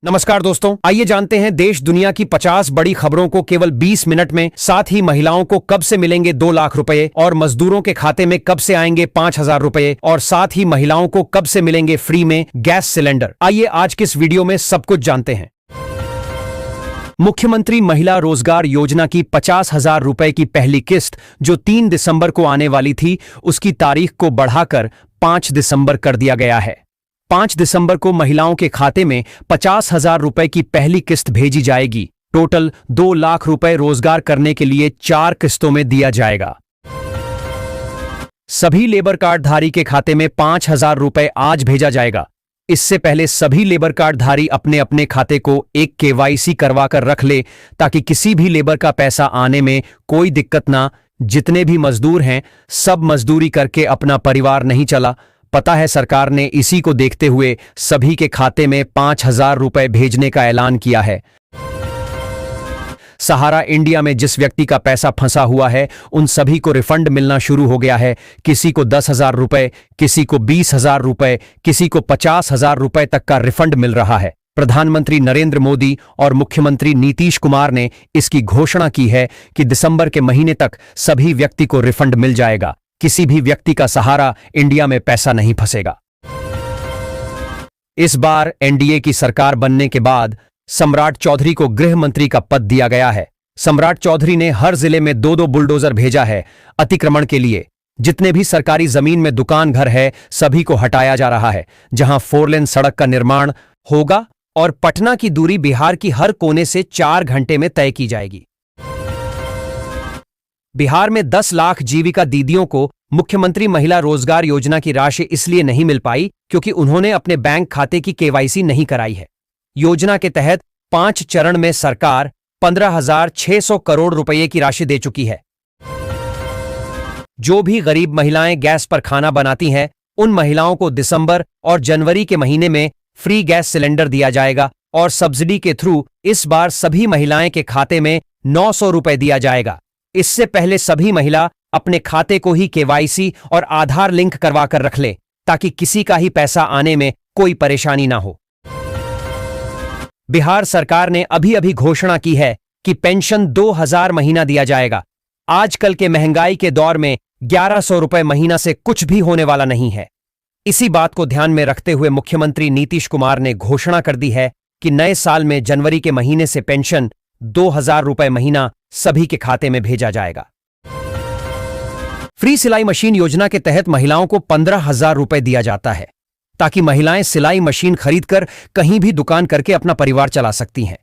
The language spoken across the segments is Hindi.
नमस्कार दोस्तों, आइए जानते हैं देश दुनिया की 50 बड़ी खबरों को केवल 20 मिनट में। साथ ही महिलाओं को कब से मिलेंगे 2 लाख रुपए और मजदूरों के खाते में कब से आएंगे 5,000 रुपए और साथ ही महिलाओं को कब से मिलेंगे फ्री में गैस सिलेंडर। आइए आज के इस वीडियो में सब कुछ जानते हैं। मुख्यमंत्री महिला रोजगार योजना की 50,000 रुपए की पहली किस्त जो 3 दिसंबर को आने वाली थी, उसकी तारीख को बढ़ाकर 5 दिसंबर कर दिया गया है। 5 दिसंबर को महिलाओं के खाते में 50,000 रुपए की पहली किस्त भेजी जाएगी। टोटल 2 लाख रुपए रोजगार करने के लिए 4 किस्तों में दिया जाएगा। सभी लेबर कार्डधारी के खाते में 5,000 रुपए आज भेजा जाएगा। इससे पहले सभी लेबर कार्डधारी अपने अपने खाते को एक केवाईसी करवा कर रख ले, ताकि किसी भी लेबर का पैसा आने में कोई दिक्कत ना। जितने भी मजदूर हैं, सब मजदूरी करके अपना परिवार नहीं चला। पता है, सरकार ने इसी को देखते हुए सभी के खाते में 5,000 रुपए भेजने का ऐलान किया है। सहारा इंडिया में जिस व्यक्ति का पैसा फंसा हुआ है, उन सभी को रिफंड मिलना शुरू हो गया है। किसी को 10,000 रुपए, किसी को 20,000 रुपए, किसी को 50,000 रुपए तक का रिफंड मिल रहा है। प्रधानमंत्री नरेंद्र मोदी और मुख्यमंत्री नीतीश कुमार ने इसकी घोषणा की है कि दिसंबर के महीने तक सभी व्यक्ति को रिफंड मिल जाएगा। किसी भी व्यक्ति का सहारा इंडिया में पैसा नहीं फंसेगा। इस बार एनडीए की सरकार बनने के बाद सम्राट चौधरी को गृह मंत्री का पद दिया गया है। सम्राट चौधरी ने हर जिले में 2-2 बुलडोजर भेजा है अतिक्रमण के लिए। जितने भी सरकारी जमीन में दुकान घर है, सभी को हटाया जा रहा है। जहां 4 लेन सड़क का निर्माण होगा और पटना की दूरी बिहार की हर कोने से 4 घंटे में तय की जाएगी। बिहार में 10 लाख जीविका दीदियों को मुख्यमंत्री महिला रोजगार योजना की राशि इसलिए नहीं मिल पाई क्योंकि उन्होंने अपने बैंक खाते की केवाईसी नहीं कराई है। योजना के तहत 5 चरण में सरकार 15,600 करोड़ रुपए की राशि दे चुकी है। जो भी गरीब महिलाएं गैस पर खाना बनाती हैं, उन महिलाओं को दिसंबर और जनवरी के महीने में फ्री गैस सिलेंडर दिया जाएगा और सब्सिडी के थ्रू इस बार सभी महिलाएं के खाते में 900 रुपए दिया जाएगा। इससे पहले सभी महिला अपने खाते को ही केवाईसी और आधार लिंक करवा कर रख ले, ताकि किसी का ही पैसा आने में कोई परेशानी ना हो। बिहार सरकार ने अभी घोषणा की है कि पेंशन 2,000 महीना दिया जाएगा। आजकल के महंगाई के दौर में 1,100 रुपए महीना से कुछ भी होने वाला नहीं है। इसी बात को ध्यान में रखते हुए मुख्यमंत्री नीतीश कुमार ने घोषणा कर दी है कि नए साल में जनवरी के महीने से पेंशन 2,000 रुपए महीना सभी के खाते में भेजा जाएगा। फ्री सिलाई मशीन योजना के तहत महिलाओं को 15,000 रुपए दिया जाता है, ताकि महिलाएं सिलाई मशीन खरीदकर कहीं भी दुकान करके अपना परिवार चला सकती हैं।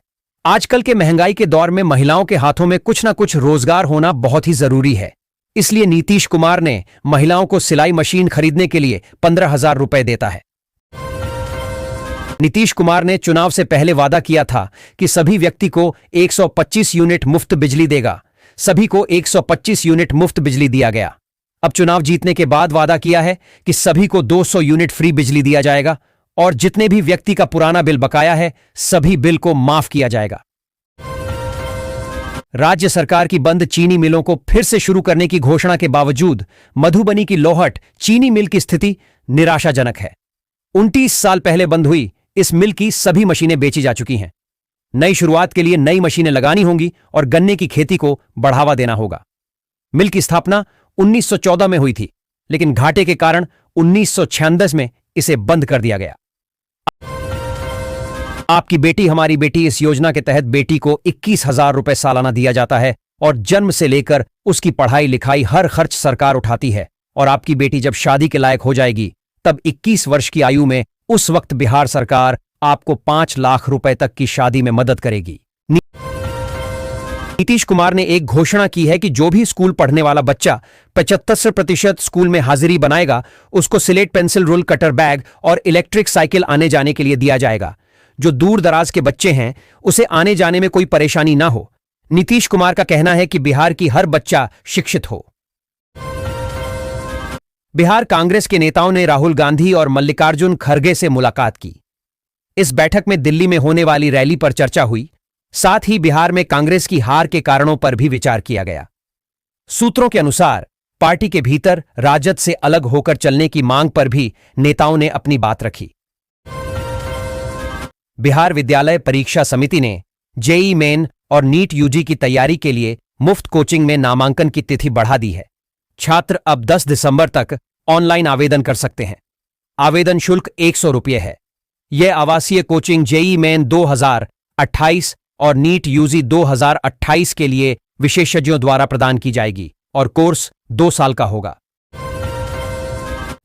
आजकल के महंगाई के दौर में महिलाओं के हाथों में कुछ ना कुछ रोजगार होना बहुत ही जरूरी है। इसलिए नीतीश कुमार ने महिलाओं को सिलाई मशीन खरीदने के लिए 15,000 रुपए देता है। नीतीश कुमार ने चुनाव से पहले वादा किया था कि सभी व्यक्ति को 125 यूनिट मुफ्त बिजली देगा। सभी को 125 यूनिट मुफ्त बिजली दिया गया। अब चुनाव जीतने के बाद वादा किया है कि सभी को 200 यूनिट फ्री बिजली दिया जाएगा और जितने भी व्यक्ति का पुराना बिल बकाया है, सभी बिल को माफ किया जाएगा। राज्य सरकार की बंद चीनी मिलों को फिर से शुरू करने की घोषणा के बावजूद मधुबनी की लोहट चीनी मिल की स्थिति निराशाजनक है। 29 साल पहले बंद हुई इस मिल की सभी मशीनें बेची जा चुकी हैं। नई शुरुआत के लिए नई मशीनें लगानी होंगी और गन्ने की खेती को बढ़ावा देना होगा। मिल की स्थापना 1914 में हुई थी, लेकिन घाटे के कारण 1996 में इसे बंद कर दिया गया। आपकी बेटी हमारी बेटी इस योजना के तहत बेटी को 21,000 रुपए सालाना दिया जाता है और जन्म से लेकर उसकी पढ़ाई लिखाई हर खर्च सरकार उठाती है। और आपकी बेटी जब शादी के लायक हो जाएगी, तब 21 वर्ष की आयु में उस वक्त बिहार सरकार आपको 5 लाख रुपए तक की शादी में मदद करेगी। नीतीश कुमार ने एक घोषणा की है कि जो भी स्कूल पढ़ने वाला बच्चा 75% स्कूल में हाजिरी बनाएगा, उसको slate pencil rule cutter bag और इलेक्ट्रिक साइकिल आने जाने के लिए दिया जाएगा। जो दूर दराज के बच्चे हैं, उसे आने जाने में कोई परेशानी ना हो। नीतीश कुमार का कहना है कि बिहार की हर बच्चा शिक्षित हो। बिहार कांग्रेस के नेताओं ने राहुल गांधी और मल्लिकार्जुन खड़गे से मुलाकात की। इस बैठक में दिल्ली में होने वाली रैली पर चर्चा हुई। साथ ही बिहार में कांग्रेस की हार के कारणों पर भी विचार किया गया। सूत्रों के अनुसार पार्टी के भीतर राजद से अलग होकर चलने की मांग पर भी नेताओं ने अपनी बात रखी। बिहार विद्यालय परीक्षा समिति ने जेईई मेन और नीट यूजी की तैयारी के लिए मुफ्त कोचिंग में नामांकन की तिथि बढ़ा दी है। छात्र अब 10 दिसंबर तक ऑनलाइन आवेदन कर सकते हैं। आवेदन शुल्क 100 रुपये है। यह आवासीय कोचिंग जेईई मेन 2028 और नीट यूजी 2028 के लिए विशेषज्ञों द्वारा प्रदान की जाएगी और कोर्स 2 साल का होगा।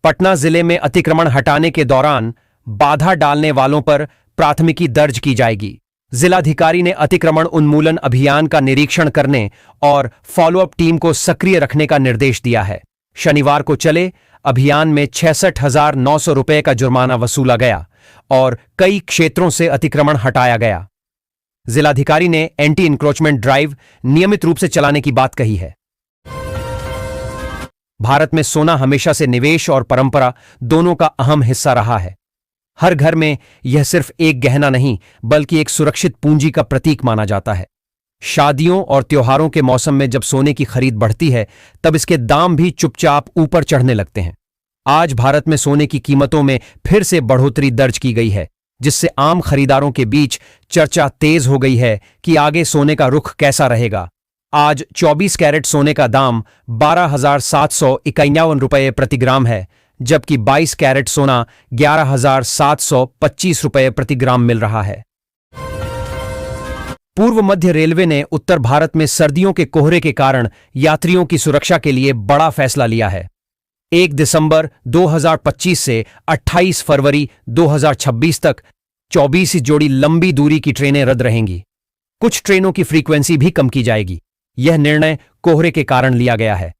पटना जिले में अतिक्रमण हटाने के दौरान बाधा डालने वालों पर प्राथमिकी दर्ज की जाएगी। जिलाधिकारी ने अतिक्रमण उन्मूलन अभियान का निरीक्षण करने और फॉलोअप टीम को सक्रिय रखने का निर्देश दिया है। शनिवार को चले अभियान में 66,900 रुपये का जुर्माना वसूला गया और कई क्षेत्रों से अतिक्रमण हटाया गया। जिलाधिकारी ने एंटी इंक्रोचमेंट ड्राइव नियमित रूप से चलाने की बात कही है। भारत में सोना हमेशा से निवेश और परंपरा दोनों का अहम हिस्सा रहा है। हर घर में यह सिर्फ एक गहना नहीं बल्कि एक सुरक्षित पूंजी का प्रतीक माना जाता है। शादियों और त्योहारों के मौसम में जब सोने की खरीद बढ़ती है तब इसके दाम भी चुपचाप ऊपर चढ़ने लगते हैं। आज भारत में सोने की कीमतों में फिर से बढ़ोतरी दर्ज की गई है, जिससे आम खरीदारों के बीच चर्चा तेज हो गई है कि आगे सोने का रुख कैसा रहेगा। आज 24 कैरेट सोने का दाम 12,751 रुपये प्रति ग्राम है, जबकि 22 कैरेट सोना 11,725 रुपये प्रति ग्राम मिल रहा है। पूर्व मध्य रेलवे ने उत्तर भारत में सर्दियों के कोहरे के कारण यात्रियों की सुरक्षा के लिए बड़ा फैसला लिया है। 1 दिसंबर 2025 से 28 फरवरी 2026 तक 24 जोड़ी लंबी दूरी की ट्रेनें रद्द रहेंगी। कुछ ट्रेनों की फ्रीक्वेंसी भी कम की जाएगी। यह निर्णय कोहरे के कारण लिया गया है।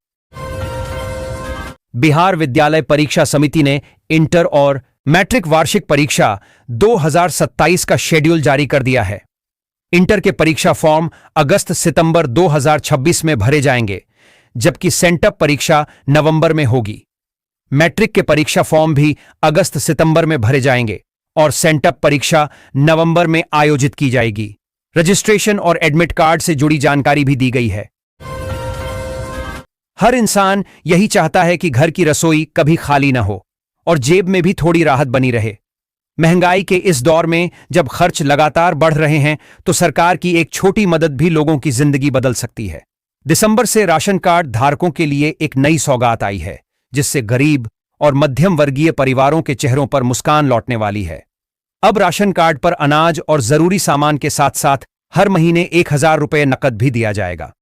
बिहार विद्यालय परीक्षा समिति ने इंटर और मैट्रिक वार्षिक परीक्षा 2027 का शेड्यूल जारी कर दिया है। इंटर के परीक्षा फॉर्म अगस्त-सितंबर 2026 में भरे जाएंगे, जबकि सेंटअप परीक्षा नवंबर में होगी। मैट्रिक के परीक्षा फॉर्म भी अगस्त-सितंबर में भरे जाएंगे और सेंटअप परीक्षा नवंबर में आयोजित की जाएगी। रजिस्ट्रेशन और एडमिट कार्ड से जुड़ी जानकारी भी दी गई है। हर इंसान यही चाहता है कि घर की रसोई कभी खाली न हो और जेब में भी थोड़ी राहत बनी रहे। महंगाई के इस दौर में जब खर्च लगातार बढ़ रहे हैं तो सरकार की एक छोटी मदद भी लोगों की जिंदगी बदल सकती है। दिसंबर से राशन कार्ड धारकों के लिए एक नई सौगात आई है, जिससे गरीब और मध्यम वर्गीय परिवारों के चेहरों पर मुस्कान लौटने वाली है। अब राशन कार्ड पर अनाज और जरूरी सामान के साथ साथ हर महीने 1,000 रुपये नकद भी दिया जाएगा।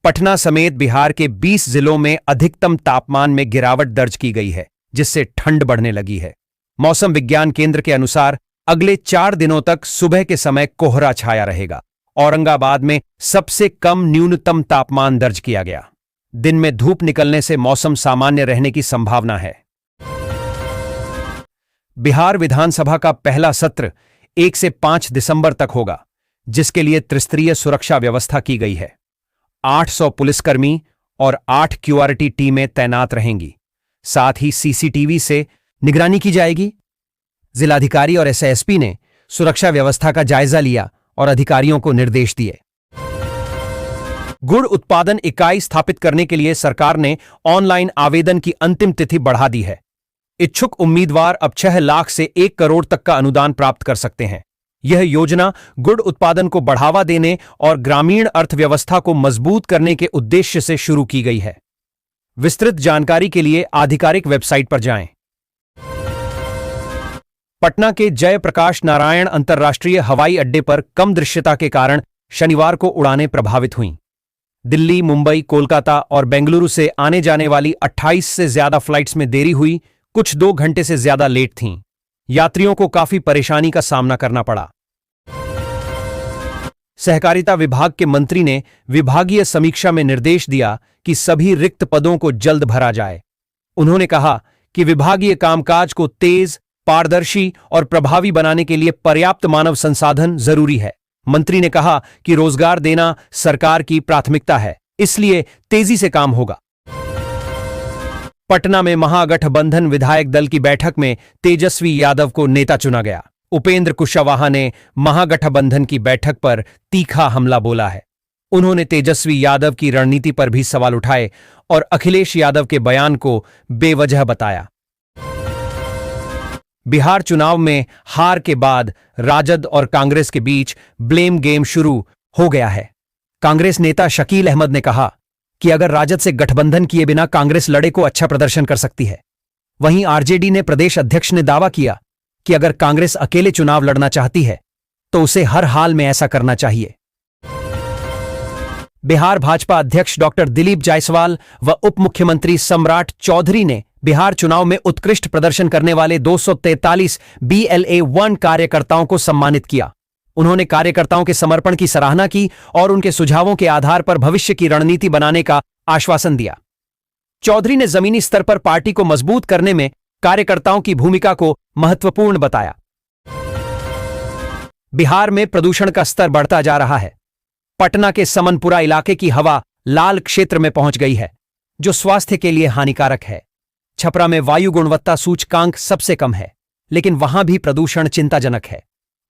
पटना समेत बिहार के 20 जिलों में अधिकतम तापमान में गिरावट दर्ज की गई है, जिससे ठंड बढ़ने लगी है। मौसम विज्ञान केंद्र के अनुसार अगले 4 दिनों तक सुबह के समय कोहरा छाया रहेगा। औरंगाबाद में सबसे कम न्यूनतम तापमान दर्ज किया गया। दिन में धूप निकलने से मौसम सामान्य रहने की संभावना है। बिहार विधानसभा का पहला सत्र 1 से 5 दिसंबर तक होगा, जिसके लिए त्रिस्तरीय सुरक्षा व्यवस्था की गई है। 800 पुलिसकर्मी और 8 क्यूआरटी टीमें तैनात रहेंगी। साथ ही सीसीटीवी से निगरानी की जाएगी। जिलाधिकारी और एसएसपी ने सुरक्षा व्यवस्था का जायजा लिया और अधिकारियों को निर्देश दिए। गुड़ उत्पादन इकाई स्थापित करने के लिए सरकार ने ऑनलाइन आवेदन की अंतिम तिथि बढ़ा दी है। इच्छुक उम्मीदवार अब 6 लाख से 1 करोड़ तक का अनुदान प्राप्त कर सकते हैं। यह योजना गुड़ उत्पादन को बढ़ावा देने और ग्रामीण अर्थव्यवस्था को मजबूत करने के उद्देश्य से शुरू की गई है। विस्तृत जानकारी के लिए आधिकारिक वेबसाइट पर जाएं। पटना के जयप्रकाश नारायण अंतर्राष्ट्रीय हवाई अड्डे पर कम दृश्यता के कारण शनिवार को उड़ानें प्रभावित हुईं। दिल्ली, मुंबई, कोलकाता और बेंगलुरु से आने जाने वाली 28 से ज्यादा फ्लाइट्स में देरी हुई। कुछ 2 घंटे से ज्यादा लेट थीं। यात्रियों को काफी परेशानी का सामना करना पड़ा। सहकारिता विभाग के मंत्री ने विभागीय समीक्षा में निर्देश दिया कि सभी रिक्त पदों को जल्द भरा जाए। उन्होंने कहा कि विभागीय कामकाज को तेज, पारदर्शी और प्रभावी बनाने के लिए पर्याप्त मानव संसाधन जरूरी है। मंत्री ने कहा कि रोजगार देना सरकार की प्राथमिकता है, इसलिए तेजी से काम होगा। पटना में महागठबंधन विधायक दल की बैठक में तेजस्वी यादव को नेता चुना गया। उपेंद्र कुशवाहा ने महागठबंधन की बैठक पर तीखा हमला बोला है। उन्होंने तेजस्वी यादव की रणनीति पर भी सवाल उठाए और अखिलेश यादव के बयान को बेवजह बताया। बिहार चुनाव में हार के बाद राजद और कांग्रेस के बीच ब्लेम गेम शुरू हो गया है। कांग्रेस नेता शकील अहमद ने कहा कि अगर राजद से गठबंधन किए बिना कांग्रेस लड़े को अच्छा प्रदर्शन कर सकती है। वहीं आरजेडी ने प्रदेश अध्यक्ष ने दावा किया कि अगर कांग्रेस अकेले चुनाव लड़ना चाहती है तो उसे हर हाल में ऐसा करना चाहिए। बिहार भाजपा अध्यक्ष डॉक्टर दिलीप जायसवाल व उप मुख्यमंत्री सम्राट चौधरी ने बिहार चुनाव में उत्कृष्ट प्रदर्शन करने वाले 243 BLA-1 कार्यकर्ताओं को सम्मानित किया। उन्होंने कार्यकर्ताओं के समर्पण की सराहना की और उनके सुझावों के आधार पर भविष्य की रणनीति बनाने का आश्वासन दिया। चौधरी ने जमीनी स्तर पर पार्टी को मजबूत करने में कार्यकर्ताओं की भूमिका को महत्वपूर्ण बताया। बिहार में प्रदूषण का स्तर बढ़ता जा रहा है। पटना के समनपुरा इलाके की हवा लाल क्षेत्र में पहुंच गई है, जो स्वास्थ्य के लिए हानिकारक है। छपरा में वायु गुणवत्ता सूचकांक सबसे कम है, लेकिन वहां भी प्रदूषण चिंताजनक है।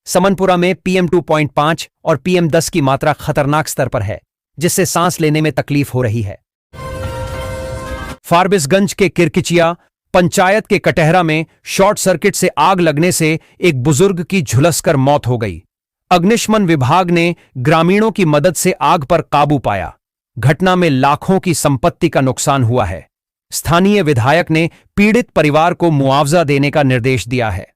समनपुरा में PM 2.5 और PM 10 की मात्रा खतरनाक स्तर पर है, जिससे सांस लेने में तकलीफ हो रही है। फारबिसगंज के किरकिचिया पंचायत के कटहरा में शॉर्ट सर्किट से आग लगने से एक बुजुर्ग की झुलसकर मौत हो गई। अग्निशमन विभाग ने ग्रामीणों की मदद से आग पर काबू पाया। घटना में लाखों की संपत्ति का नुकसान हुआ है। स्थानीय विधायक ने पीड़ित परिवार को मुआवजा देने का निर्देश दिया है।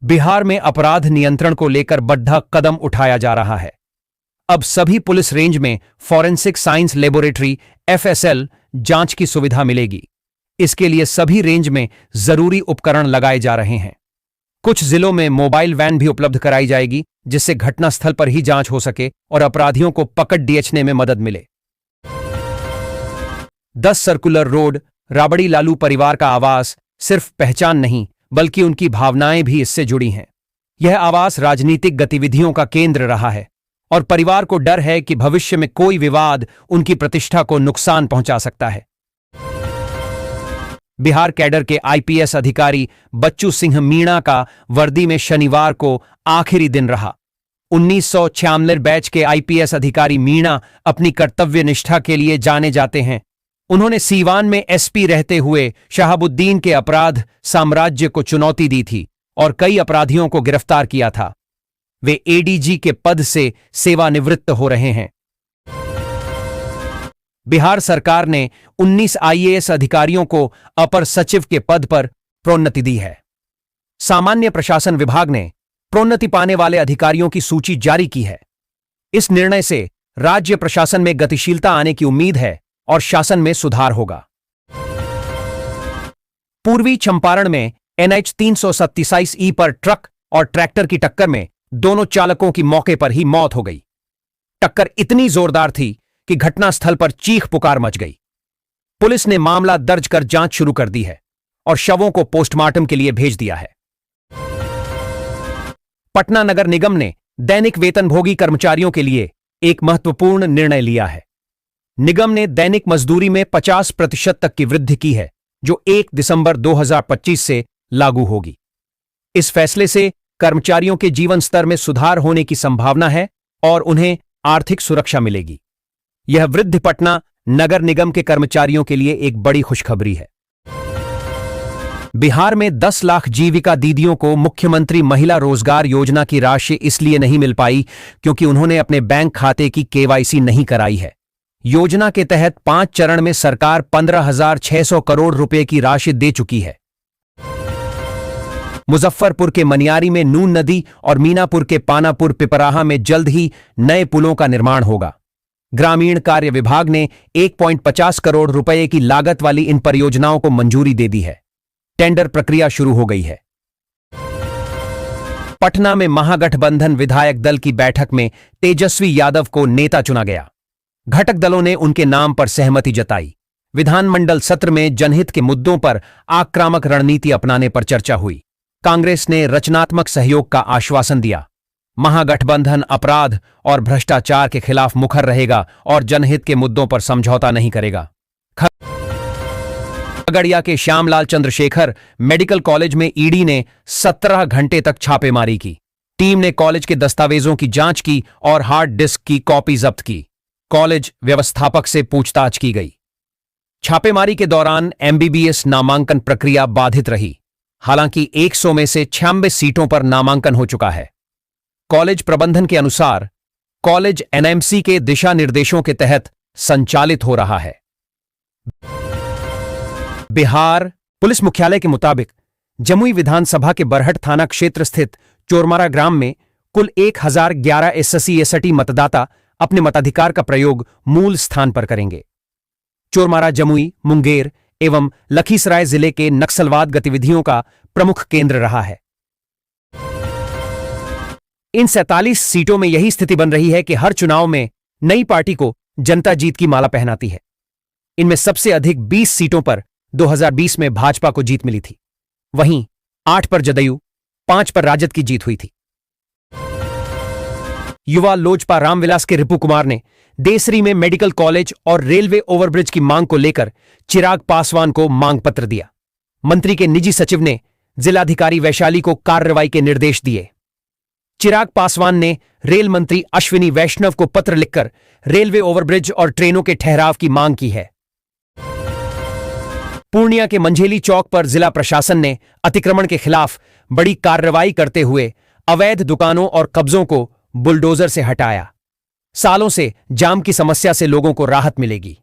बिहार में अपराध नियंत्रण को लेकर बढ़ा कदम उठाया जा रहा है। अब सभी पुलिस रेंज में फॉरेंसिक साइंस लेबोरेटरी FSL जांच की सुविधा मिलेगी। इसके लिए सभी रेंज में जरूरी उपकरण लगाए जा रहे हैं। कुछ जिलों में मोबाइल वैन भी उपलब्ध कराई जाएगी, जिससे घटनास्थल पर ही जांच हो सके और अपराधियों को पकड़ दियचने में मदद मिले। 10 सर्कुलर रोड राबड़ी लालू परिवार का आवास सिर्फ पहचान नहीं, बल्कि उनकी भावनाएं भी इससे जुड़ी हैं। यह आवास राजनीतिक गतिविधियों का केंद्र रहा है और परिवार को डर है कि भविष्य में कोई विवाद उनकी प्रतिष्ठा को नुकसान पहुंचा सकता है। बिहार कैडर के IPS अधिकारी बच्चू सिंह मीणा का वर्दी में शनिवार को आखिरी दिन रहा। 1996 बैच के IPS अधिकारी मीणा अपनी कर्तव्य निष्ठा के लिए जाने जाते हैं। उन्होंने सीवान में SP रहते हुए शहाबुद्दीन के अपराध साम्राज्य को चुनौती दी थी और कई अपराधियों को गिरफ्तार किया था। वे ADG के पद से सेवानिवृत्त हो रहे हैं। बिहार सरकार ने 19 IAS अधिकारियों को अपर सचिव के पद पर प्रोन्नति दी है। सामान्य प्रशासन विभाग ने प्रोन्नति पाने वाले अधिकारियों की सूची जारी की है। इस निर्णय से राज्य प्रशासन में गतिशीलता आने की उम्मीद है और शासन में सुधार होगा। पूर्वी चंपारण में NH 327E पर ट्रक और ट्रैक्टर की टक्कर में दोनों चालकों की मौके पर ही मौत हो गई। टक्कर इतनी जोरदार थी कि घटनास्थल पर चीख पुकार मच गई। पुलिस ने मामला दर्ज कर जांच शुरू कर दी है और शवों को पोस्टमार्टम के लिए भेज दिया है। पटना नगर निगम ने दैनिक वेतनभोगी कर्मचारियों के लिए एक महत्वपूर्ण निर्णय लिया है। निगम ने दैनिक मजदूरी में 50% तक की वृद्धि की है, जो 1 दिसंबर 2025 से लागू होगी। इस फैसले से कर्मचारियों के जीवन स्तर में सुधार होने की संभावना है और उन्हें आर्थिक सुरक्षा मिलेगी। यह वृद्धि पटना नगर निगम के कर्मचारियों के लिए एक बड़ी खुशखबरी है। बिहार में 10 लाख जीविका दीदियों को मुख्यमंत्री महिला रोजगार योजना की राशि इसलिए नहीं मिल पाई क्योंकि उन्होंने अपने बैंक खाते की KYC नहीं कराई है। योजना के तहत 5 चरण में सरकार 15,600 करोड़ रुपए की राशि दे चुकी है। मुजफ्फरपुर के मनियारी में नून नदी और मीनापुर के पानापुर पिपराहा में जल्द ही नए पुलों का निर्माण होगा। ग्रामीण कार्य विभाग ने 1.50 करोड़ रुपए की लागत वाली इन परियोजनाओं को मंजूरी दे दी है। टेंडर प्रक्रिया शुरू हो गई है। पटना में महागठबंधन विधायक दल की बैठक में तेजस्वी यादव को नेता चुना गया। घटक दलों ने उनके नाम पर सहमति जताई। विधानमंडल सत्र में जनहित के मुद्दों पर आक्रामक रणनीति अपनाने पर चर्चा हुई। कांग्रेस ने रचनात्मक सहयोग का आश्वासन दिया। महागठबंधन अपराध और भ्रष्टाचार के खिलाफ मुखर रहेगा और जनहित के मुद्दों पर समझौता नहीं करेगा। खगड़िया के श्यामलाल चंद्रशेखर मेडिकल कॉलेज में ईडी ने 17 घंटे तक छापेमारी की। टीम ने कॉलेज के दस्तावेजों की जांच की और हार्ड डिस्क की कॉपी जब्त की। कॉलेज व्यवस्थापक से पूछताछ की गई। छापेमारी के दौरान MBBS नामांकन प्रक्रिया बाधित रही। हालांकि 100 में से 96 सीटों पर नामांकन हो चुका है। कॉलेज प्रबंधन के अनुसार कॉलेज एनएमसी के दिशा निर्देशों के तहत संचालित हो रहा है। बिहार पुलिस मुख्यालय के मुताबिक जमुई विधानसभा के बरहट थाना क्षेत्र स्थित चोरमारा ग्राम में कुल 1011 SC/ST मतदाता अपने मताधिकार का प्रयोग मूल स्थान पर करेंगे। चोरमारा जमुई, मुंगेर एवं लखीसराय जिले के नक्सलवाद गतिविधियों का प्रमुख केंद्र रहा है। इन 47 सीटों में यही स्थिति बन रही है कि हर चुनाव में नई पार्टी को जनता जीत की माला पहनाती है। इनमें सबसे अधिक 20 सीटों पर 2020 में भाजपा को जीत मिली थी। वहीं 8 पर जदयू, 5 पर राजद की जीत हुई थी। युवा लोजपा रामविलास के रिपु कुमार ने देसरी में मेडिकल कॉलेज और रेलवे ओवरब्रिज की मांग को लेकर चिराग पासवान को मांग पत्र दिया। मंत्री के निजी सचिव ने जिलाधिकारी वैशाली को कार्रवाई के निर्देश दिए। चिराग पासवान ने रेल मंत्री अश्विनी वैष्णव को पत्र लिखकर रेलवे ओवरब्रिज और ट्रेनों के ठहराव की मांग की है। पूर्णिया के मंझेली चौक पर जिला प्रशासन ने अतिक्रमण के खिलाफ बड़ी कार्रवाई करते हुए अवैध दुकानों और कब्जों को बुलडोजर से हटाया। सालों से जाम की समस्या से लोगों को राहत मिलेगी।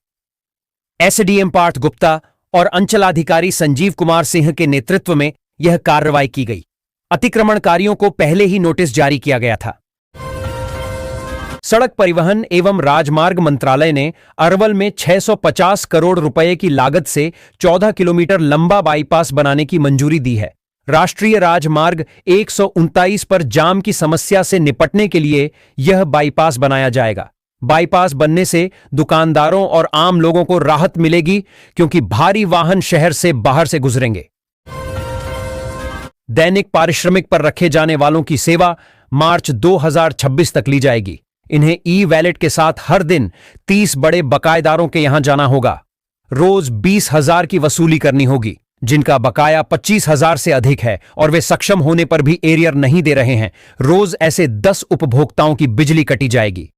एसडीएम पार्थ गुप्ता और अंचलाधिकारी संजीव कुमार सिंह के नेतृत्व में यह कार्रवाई की गई। अतिक्रमणकारियों को पहले ही नोटिस जारी किया गया था। सड़क परिवहन एवं राजमार्ग मंत्रालय ने अरवल में 650 करोड़ रुपए की लागत से 14 किलोमीटर लंबा बाईपास बनाने की मंजूरी दी है। राष्ट्रीय राजमार्ग 129 पर जाम की समस्या से निपटने के लिए यह बाईपास बनाया जाएगा। बाईपास बनने से दुकानदारों और आम लोगों को राहत मिलेगी, क्योंकि भारी वाहन शहर से बाहर से गुजरेंगे। दैनिक पारिश्रमिक पर रखे जाने वालों की सेवा मार्च 2026 तक ली जाएगी। इन्हें ई-वैलेट के साथ हर दिन 30 बड़े बकायेदारों के यहां जाना होगा। रोज 20,000 की वसूली करनी होगी। जिनका बकाया 25,000 से अधिक है और वे सक्षम होने पर भी एरियर नहीं दे रहे हैं, रोज ऐसे 10 उपभोक्ताओं की बिजली कटी जाएगी।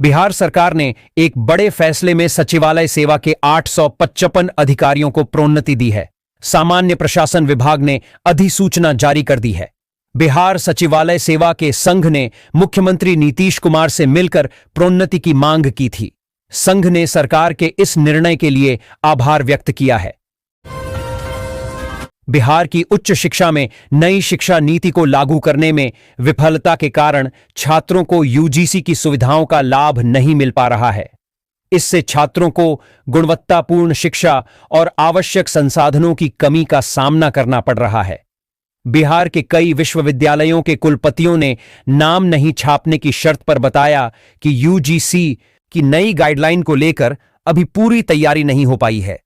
बिहार सरकार ने एक बड़े फैसले में सचिवालय सेवा के 855 अधिकारियों को प्रोन्नति दी है। सामान्य प्रशासन विभाग ने अधिसूचना जारी कर दी है। बिहार सचिवालय सेवा के संघ ने मुख्यमंत्री नीतीश कुमार से मिलकर प्रोन्नति की मांग की थी। संघ ने सरकार के इस निर्णय के लिए आभार व्यक्त किया है। बिहार की उच्च शिक्षा में नई शिक्षा नीति को लागू करने में विफलता के कारण छात्रों को यूजीसी की सुविधाओं का लाभ नहीं मिल पा रहा है। इससे छात्रों को गुणवत्तापूर्ण शिक्षा और आवश्यक संसाधनों की कमी का सामना करना पड़ रहा है। बिहार के कई विश्वविद्यालयों के कुलपतियों ने नाम नहीं छापने की शर्त पर बताया कि यूजीसी की नई गाइडलाइन को लेकर अभी पूरी तैयारी नहीं हो पाई है।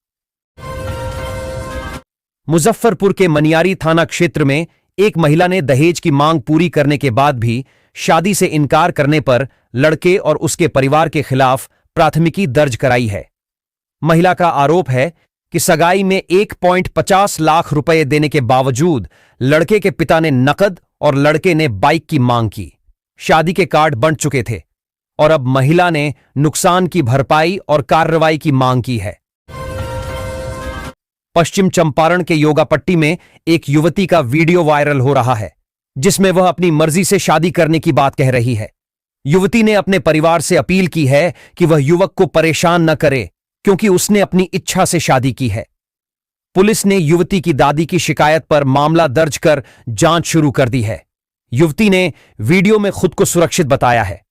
मुजफ्फरपुर के मनियारी थाना क्षेत्र में एक महिला ने दहेज की मांग पूरी करने के बाद भी शादी से इनकार करने पर लड़के और उसके परिवार के खिलाफ प्राथमिकी दर्ज कराई है। महिला का आरोप है कि सगाई में 1.50 लाख रुपए देने के बावजूद लड़के के पिता ने नकद और लड़के ने बाइक की मांग की। शादी के कार्ड बंट चुके थे और अब महिला ने नुकसान की भरपाई और कार्रवाई की मांग की है। पश्चिम चंपारण के योगापट्टी में एक युवती का वीडियो वायरल हो रहा है, जिसमें वह अपनी मर्जी से शादी करने की बात कह रही है। युवती ने अपने परिवार से अपील की है कि वह युवक को परेशान न करे, क्योंकि उसने अपनी इच्छा से शादी की है। पुलिस ने युवती की दादी की शिकायत पर मामला दर्ज कर जांच शुरू कर दी है। युवती ने वीडियो में खुद को सुरक्षित बताया है।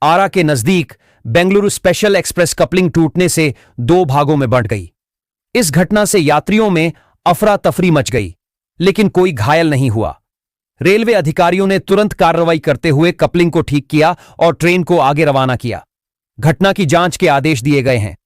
आरा के नजदीक बेंगलुरु स्पेशल एक्सप्रेस कपलिंग टूटने से 2 भागों में बंट गई। इस घटना से यात्रियों में अफरा तफरी मच गई, लेकिन कोई घायल नहीं हुआ। रेलवे अधिकारियों ने तुरंत कार्रवाई करते हुए कपलिंग को ठीक किया और ट्रेन को आगे रवाना किया। घटना की जांच के आदेश दिए गए हैं।